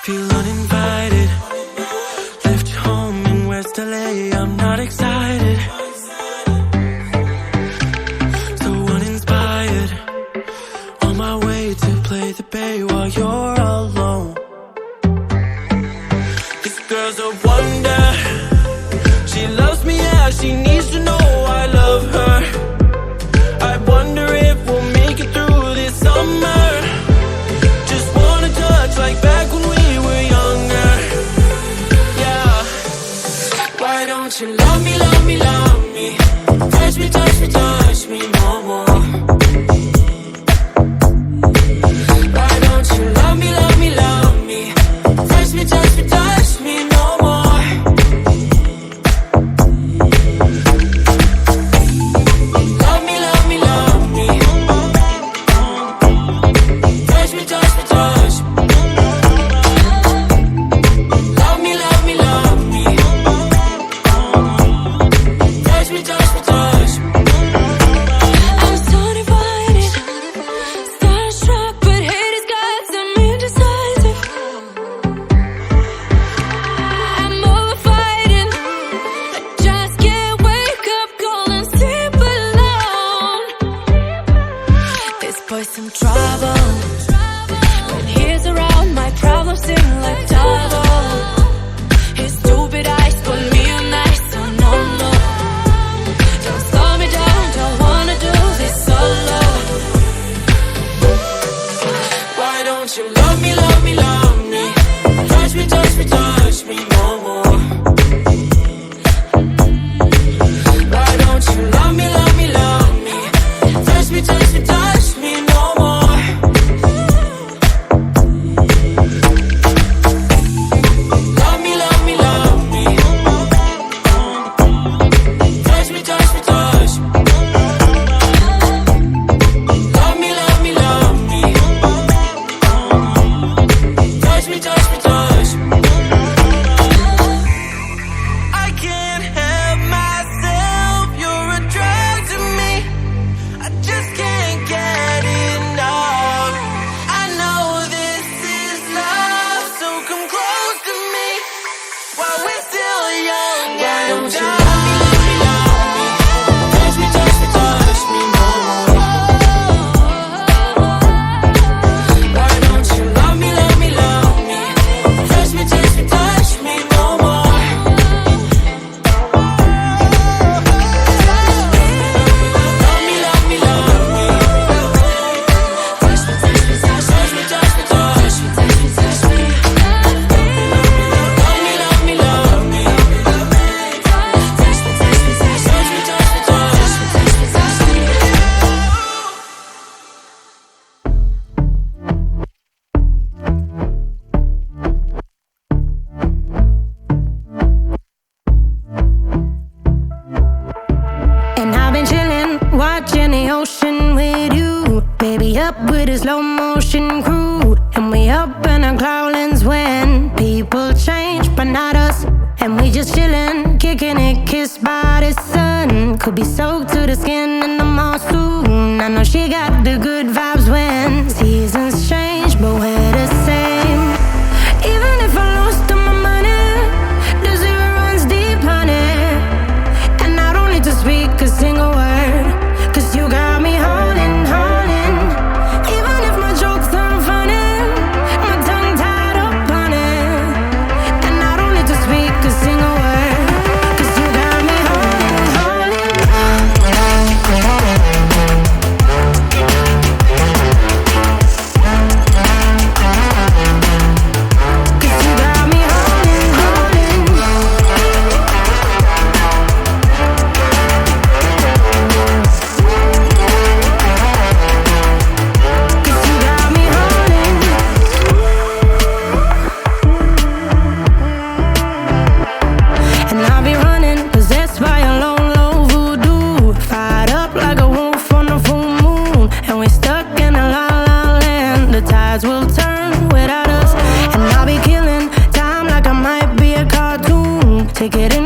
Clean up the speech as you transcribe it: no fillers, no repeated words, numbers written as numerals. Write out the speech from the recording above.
Feel uninvited. Left home in West LA, I'm not excited. So uninspired. On my way to play the bay while you're alone. This girl's a wonder. She loves me, yeah, she needs to know I love her. I wonder if we'll make it through this summer. Just wanna touch like back when we were younger. Yeah. Why don't you love me, love me, love me? Touch me, touch me, touch me no more. Why don't you love me, love me, love me? Touch me, touch me, touch me no more. Love me, love me, love me. Touch me, touch me, touch me. Love me, love me, love me. Touch me, touch me, touch me. I'm so divided, starstruck, but hate has got some indecisive. I'm over fighting, I just can't wake up cold and sleep alone. This boy's some trouble. When he's around, my problems seem like double. His stupid eyes put me on ice, so no, no. Don't slow me down, don't wanna do this solo. Why don't you love me, love me, love me? Touch me, touch me, touch me no more. Why don't you love me, love me, love me? Touch me, touch me, touch me no more. Love me, love me, love me. Touch me, touch me, touch me. Love me, love me, love me. Touch me, touch me, touch me. I can't help myself, you're a drug to me. I just can't get enough. I know this is love, so come close to me while we're still young. Why don't you love me, love me, love me? Touch me, touch me, touch me no more. Why don't you love me, love me, love me? Touch me, touch me, touch me no more. Love me, love me, love me. Touch me, touch me, touch me. Touch me, touch me, touch me. Touch me, touch me, touch me. Love me, love me, love me. Touch me, touch me, touch me. Touch me, touch me, touch me. Touch me, touch me, touch me. And I've been chillin', watching the ocean with you. Baby up with a slow motion crew. And we up in our clouds when people change, but not us. And we just chillin', kicking it, kissed by the sun. Could be soaked to the skin in the mall soon. I know she got the good vibes when seasons change, but we're the same. Even if I lost all my money, the zero runs deep, honey. And I don't need to speak a single word, 'cause you got me holding, holding. Even if my jokes aren't funny, my tongue tied up on it. And I don't need to speak a single word, 'cause you got me holding, holding. 'Cause you got me holding, holding. 'Cause you got me holding. And I'll be running, possessed by a low, low voodoo. Fired up like a wolf on a full moon. And we're stuck in a la la land. The tides will turn without us. And I'll be killing time like I might be a cartoon. Take it in